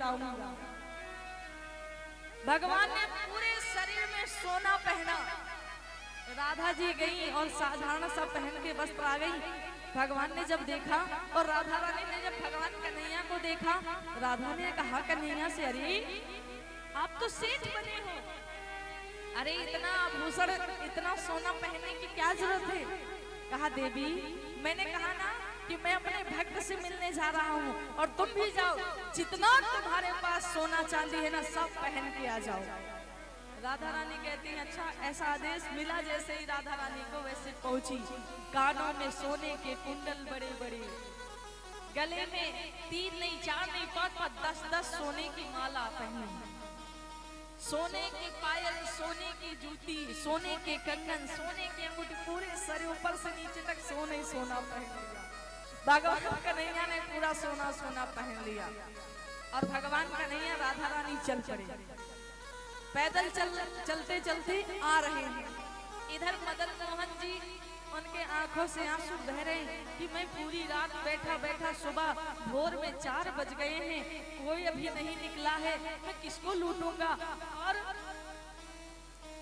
बताऊंगा। भगवान ने पूरे शरीर में सोना पहना, राधा जी गई और साधारण सा पहन के वस्त्र आ गई। भगवान ने जब देखा और राधा रानी ने जब भगवान कन्हैया को देखा, राधा ने कहा कन्हैया से, अरे आप तो सेठ बने हो, अरे इतना आभूषण इतना सोना पहनने की क्या जरूरत है। कहा देवी मैंने कहा ना कि मैं अपने भक्त से मिलने जा रहा हूँ और तुम भी जाओ, जितना तुम्हारे पास सोना चांदी है ना सब पहन के आ जाओ। राधा रानी कहती है अच्छा ऐसा आदेश मिला। जैसे ही राधा रानी को वैसे पहुंची, कानों में सोने के कुंडल बड़े बड़े, गले में 3 नहीं 4 नहीं 5 10 सोने की माला पहनी, सोने की पायल, सोने की जूती, सोने के कंगन, सोने की अंगूठी, पूरे सर ऊपर से नीचे तक सोने सोना पहन लिया। भगवान कन्हैया ने पूरा सोना सोना पहन लिया और भगवान कन्हैया राधा रानी चल पड़े। पैदल चलते चलते आ रहे हैं। इधर मदन मोहन जी, उनके आंखों से आंसू बह रहे हैं कि मैं पूरी रात बैठा बैठा सुबह भोर में 4 बज गए हैं, कोई अभी नहीं निकला है, मैं किसको लूटूंगा। और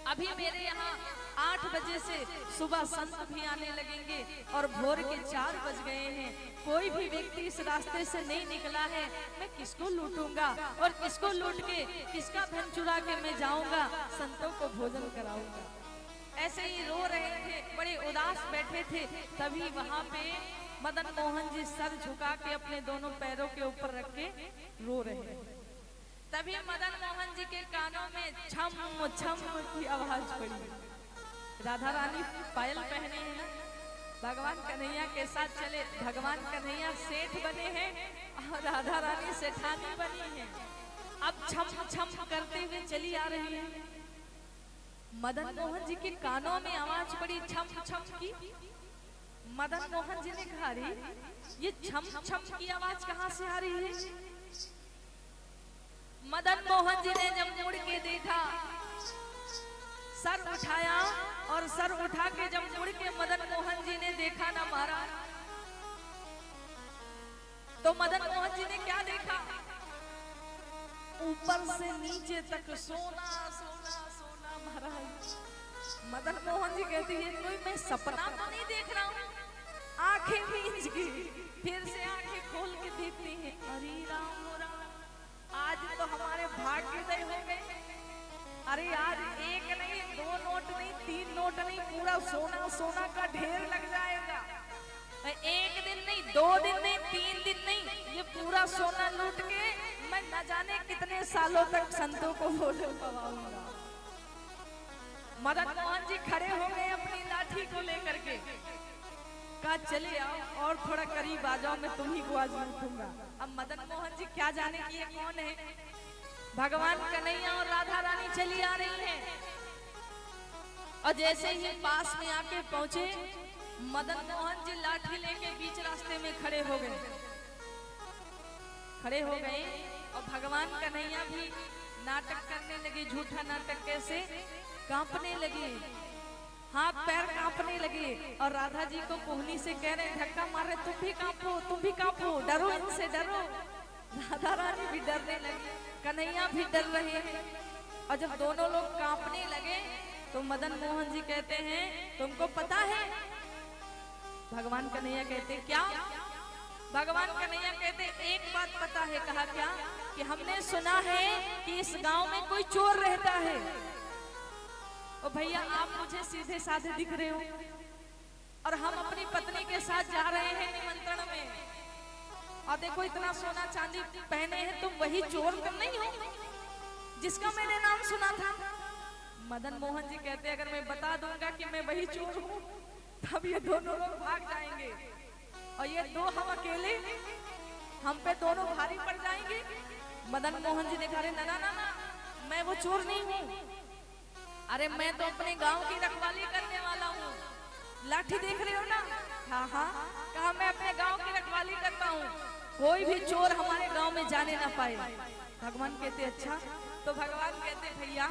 अभी मेरे यहाँ 8 बजे से सुबह संत भी आने लगेंगे और भोर के 4 बज गए हैं, कोई भी व्यक्ति इस रास्ते से नहीं निकला है, मैं किसको लूटूंगा और किसको लूट के किसका धन चुरा के मैं जाऊंगा, संतों को भोजन कराऊंगा। ऐसे ही रो रहे थे, बड़े उदास बैठे थे। तभी वहां पे मदन मोहन जी सर झुका के अपने दोनों पैरों के ऊपर रख के रो रहे हैं। तभी मदन मोहन जी के कानों में छम छम की आवाज पड़ी। राधा रानी पायल पहने हैं ना, भगवान कन्हैया के साथ चले। भगवान कन्हैया सेठ बने हैं और राधा रानी सेठानी बनी है। अब छम छम करते हुए चली आ रही है। मदन मोहन जी के कानों में आवाज पड़ी छम छम की। मदन मोहन जी ने कहा रे ये छम छम की आवाज कहाँ से आ रही है। मदन मोहन जी ने जब मुड़ के देखा, सर उठाया और सर उठा के जब मुड़ के मदन मोहन जी ने देखा ना महाराज, तो मदन मोहन जी ने क्या देखा, ऊपर से नीचे तक सोना सोना सोना महाराज। मदन मोहन जी कहती है कोई मैं सपना तो नहीं देख रहा हूँ। आंखें भींच गई, फिर से आंखें खोल के देखती हैं, अरे राम राम, आज तो हमारे भाग्योदय हो गए। अरे आज 1 नहीं 2 नोट नहीं 3 नोट नहीं, पूरा सोना सोना का ढेर लग जाएगा। 1 दिन नहीं 2 दिन नहीं 3 दिन नहीं, ये पूरा सोना लूट के मैं न जाने कितने सालों तक संतों को भोजन करवाऊंगा। मदन मोहन जी खड़े हो गए अपनी लाठी को लेकर के, कहा चले आओ और थोड़ा करीब आ जाओ, मैं तुम्ही को आज लूटूंगा। अब मदन मोहन जी क्या जाने कि ये कौन है। भगवान कन्हैया और राधा रानी चली आ रही हैं और जैसे ही पास में आके पहुंचे, मदन मोहन जी लाठी लेके बीच रास्ते में खड़े हो गए। और भगवान कन्हैया भी नाटक करने लगे, झूठा नाटक, कैसे कांपने लगे, हाथ पैर कांपने लगे और राधा जी को कोहनी से कह रहे, धक्का मार रहे, तुम भी कांपो, डरो इनसे डरो। राधा रानी भी डरने लगी, कन्हैया भी डर रहे हैं। और जब दोनों लोग कांपने लगे तो मदन मोहन जी कहते हैं तुमको पता है। भगवान कन्हैया कहते क्या। भगवान कन्हैया कहते एक बात पता है। कहा क्या, कि हमने सुना है कि इस गांव में कोई चोर रहता है। ओ भैया आप मुझे सीधे साधे दिख रहे हो और हम अपनी पत्नी के साथ जा रहे हैं निमंत्रण में, और देखो इतना सोना चांदी पहने हैं, तुम वही चोर तुम नहीं हो जिसका मैंने नाम सुना था। मदन मोहन जी कहते अगर मैं बता दूंगा कि मैं वही चोर हूँ तब ये दोनों लोग भाग जाएंगे और ये 2 हम अकेले, हम पे दोनों भारी पड़ जाएंगे। मदन मोहन जी ने कहा ना ना ना, मैं वो चोर नहीं हूँ। अरे मैं तो अपने गांव की रखवाली करने वाला हूँ। लाठी देख रहे हो ना। हाँ हाँ, कहा मैं अपने गांव की रखवाली करता हूँ, कोई भी चोर हमारे गांव में जाने ना पाए। भगवान कहते अच्छा। तो भगवान कहते भैया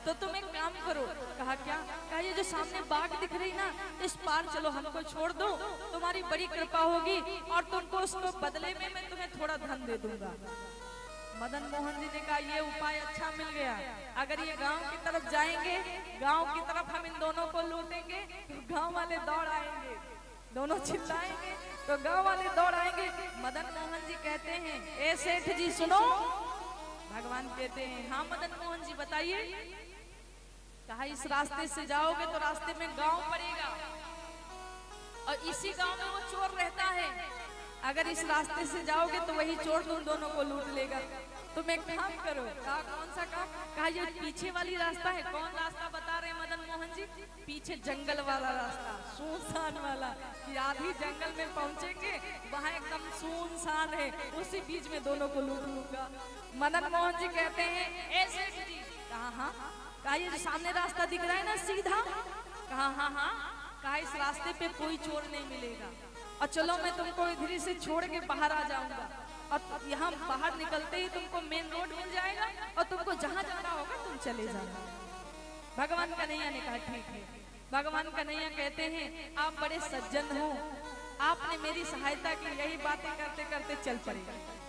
तो तुम एक काम करो। कहा क्या। कहा ये जो सामने बाग दिख रही ना, इस पार चलो, हमको छोड़ दो, तुम्हारी बड़ी कृपा होगी और तुमको उसको बदले में मैं तुम्हें थोड़ा धन दे दूंगा। मदन मोहन जी ने कहा ये उपाय अच्छा मिल गया, अगर ये गांव की तरफ जाएंगे, गांव की तरफ हम इन दोनों को लूटेंगे तो गांव वाले दौड़ आएंगे, दोनों चिल्लाएंगे तो गांव वाले दौड़ आएंगे। मदन मोहन जी कहते हैं ए सेठ जी सुनो। भगवान कहते हैं हाँ मदन मोहन जी बताइए। कहा इस रास्ते से जाओगे तो रास्ते में गांव पड़ेगा और इसी गांव में वो चोर रहता है, अगर इस रास्ते से जाओगे तो वही चोर तुम दोनों को लूट लेगा, तुम एक काम करो। कहा कौन सा काम? कहा ये पीछे वाली रास्ता है। कौन रास्ता बता रहे मदन मोहन जी? पीछे जंगल वाला रास्ता, सुनसान वाला, कि आधी जंगल में पहुंचेंगे, वहां एकदम सुनसान है, उसी बीच में दोनों को लूट लूंगा। मदन मोहन जी कहते हैं ए सेठ जी। कहा हाँ। कहा ये सामने रास्ता दिख रहा है ना सीधा? कहा हाँ हाँ। कहा इस रास्ते पे कोई चोर नहीं मिलेगा और चलो मैं तुमको इधर से छोड़ के बाहर आ जाऊंगा और यहाँ बाहर निकलते ही तुमको मेन रोड मिल जाएगा और तुमको जहाँ जाना होगा तुम चले जाना। भगवान कन्हैया ने कहा ठीक है। भगवान कन्हैया कहते हैं आप बड़े सज्जन हो, आपने मेरी सहायता की, यही बातें करते करते चल पड़े।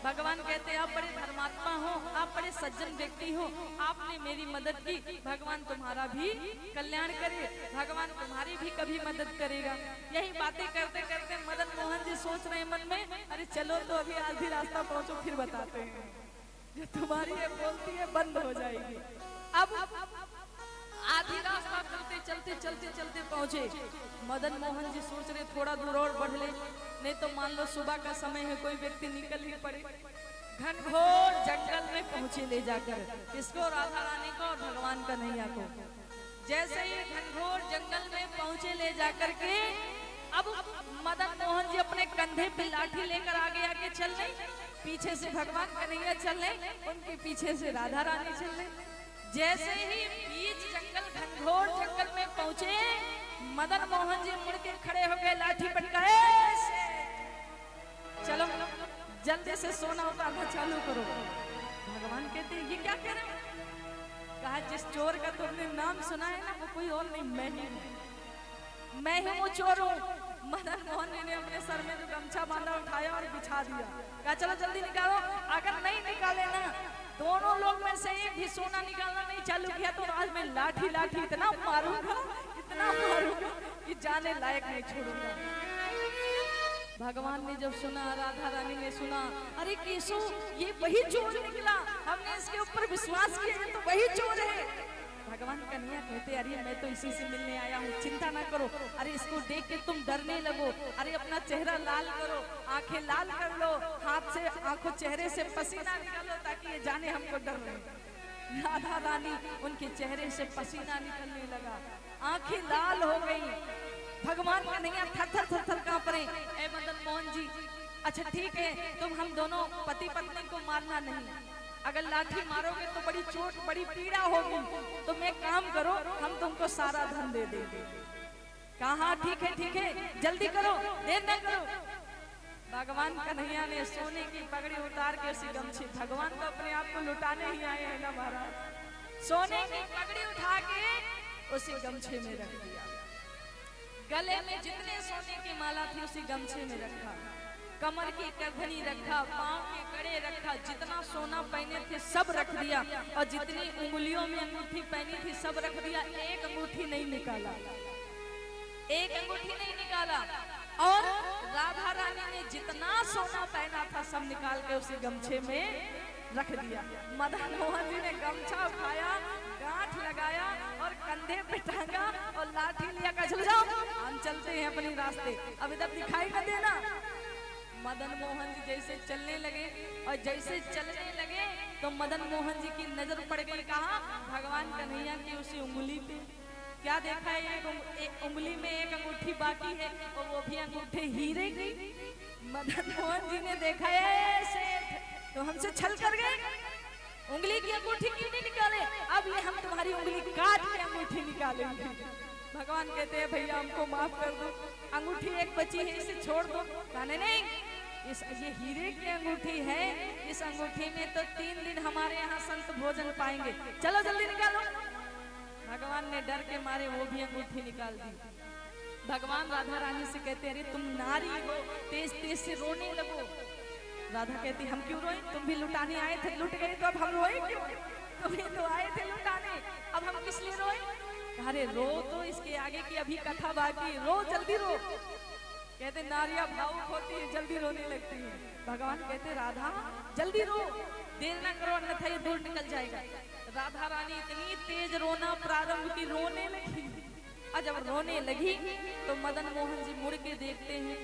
भगवान कहते हैं आप बड़े धर्मात्मा हो, आप बड़े सज्जन व्यक्ति हो, आपने मेरी मदद की, भगवान तुम्हारा भी कल्याण करे, भगवान तुम्हारी भी कभी मदद करेगा। यही बातें करते करते मदन मोहन जी सोच रहे मन में अरे चलो तो अभी आधी रास्ता पहुंचो फिर बताते हैं, जो तुम्हारी ये बोलती है बंद हो जाएगी। अब आधी रास्ता चलते चलते चलते चलते पहुंचे। मदन मोहन जी सोच रहे थोड़ा दूर और बढ़ ले, नहीं तो मान लो सुबह का समय है कोई व्यक्ति निकल ही पड़े। घनघोर जंगल में पहुंचे ले जाकर, किसको? राधा रानी को और भगवान कन्हैया को। जैसे ही घनघोर जंगल में पहुंचे ले जाकर के, अब मदन मोहन जी अपने कंधे पे लाठी लेकर आगे आगे चल रहे, पीछे से भगवान कन्हैया चल रहे, उनके पीछे से राधा रानी चल रही। जैसे ही बीच जंगल घनघोर जंगल में पहुंचे, मदन मोहन जी मुड़ के खड़े हो गए, लाठी पटकाए, चलो जल्दी से सोना उतारना चालू करो। भगवान कहते हैं ये क्या कह रहे हो? कहा जिस चोर का तुमने नाम सुना है ना वो कोई और नहीं, मैं ही हूँ, मैं ही वो चोर हूँ। मदन मोहन ने अपने सर में जो गमछा बांधा उठाया और बिछा दिया। कहा चलो जल्दी निकालो, अगर नहीं निकाले ना दोनों लोग में से एक भी सोना निकालना नहीं चालू किया तो आज मैं लाठी लाठी इतना मारूंगा कि जाने लायक नहीं छोड़ूंगा। भगवान ने जब सुना, राधा रानी ने सुना, अरे केशव ये वही चोर निकला, हमने इसके ऊपर विश्वास किया है तो वही चोर है। भगवान कन्हैया कहते अरे मैं तो इसी से मिलने आया हूँ, चिंता ना करो, अरे इसको देख के तुम डरने लगो, अरे अपना चेहरा लाल करो, आंखें लाल कर लो, हाथ से आंखों चेहरे से पसीना निकालो ताकि ये जाने हमको डर रहे। राधा रानी उनके चेहरे से पसीना निकलने लगा, आंखें लाल हो गई। भगवान कन्हैया थर थर थर थर कांप रहे। ए मदन मोहन जी अच्छा ठीक है, तुम हम दोनों पति पत्नी को मारना नहीं, अगर लाठी मारोगे तो बड़ी चोट बड़ी पीड़ा होगी, तुम एक काम करो हम तुमको सारा धन दे देंगे। कहा ठीक है जल्दी करो, देर न करो। भगवान कन्हैया ने सोने की पगड़ी उतार के उसी गमछे, भगवान तो अपने आप को लुटाने ही आए हैं ना महाराज, सोने की पगड़ी उठा के उसी गमछे में रख दिया। गले में जितने सोने की माला थी उसी गमछे में रखा, कमर की करधनी रखा, पांव के कड़े रखा, जितना सोना पहने थे सब रख दिया और जितनी उंगलियों में अंगूठी पहनी थी सब रख दिया। एक अंगूठी नहीं निकाला, एक अंगूठी नहीं निकाला। और राधा रानी ने जितना सोना पहना था सब निकाल के उसी गमछे में रख दिया। मदन मोहन जी ने गमछा उठाया, गांठ लगाया और कंधे पे टांगा और लाठी लिया, कहा चल जाओ हम चलते हैं अपने रास्ते, अब इधर दिखाई न देना। मदन मोहन जी जैसे चलने लगे और जैसे चलने लगे तो मदन मोहन जी की नजर पड़ गई कहा भगवान कन्हैया की उसी उंगली पे। क्या देखा है? एक उंगली में एक अंगूठी बाकी है और वो भी अंगूठे हीरे की। मदन मोहन जी ने देखा है सेठ तो हमसे छल कर गए, उंगली की अंगूठी क्यों नहीं निकाले? अब ये हम तुम्हारी उंगली काट के अंगूठी निकालेंगे। भगवान कहते हैं भैया हमको माफ कर दो, अंगूठी एक बची है इसे छोड़ दो। कहने नहीं, ये हीरे की अंगूठी है, इस अंगूठी में तो 3 दिन हमारे यहाँ संत भोजन पाएंगे, चलो जल्दी निकालो। भगवान ने डर के मारे वो भी अंगूठी निकाल दी। भगवान राधा रानी से कहते अरे तुम नारी हो, तेज तेज से रोने लगो। राधा कहती हम क्यों रोए, तुम भी लुटाने आए थे, लुट गए तो अब हम रोए क्यों, तुम ही तो आए थे लुटाने, अब हम किस लिए रोए। अरे रो तो इसके आगे की अभी कथा बाकी, रो जल्दी रो। कहते नारियां भावुक होती है, जल्दी रोने लगती है। भगवान कहते राधा जल्दी रो, देर ना करो अन्यथा ये दूर निकल जाएगा। राधा रानी इतनी तेज रोना प्रारंभ की, रोने लगी। और जब रोने लगी तो मदन मोहन जी मुड़ के देखते हैं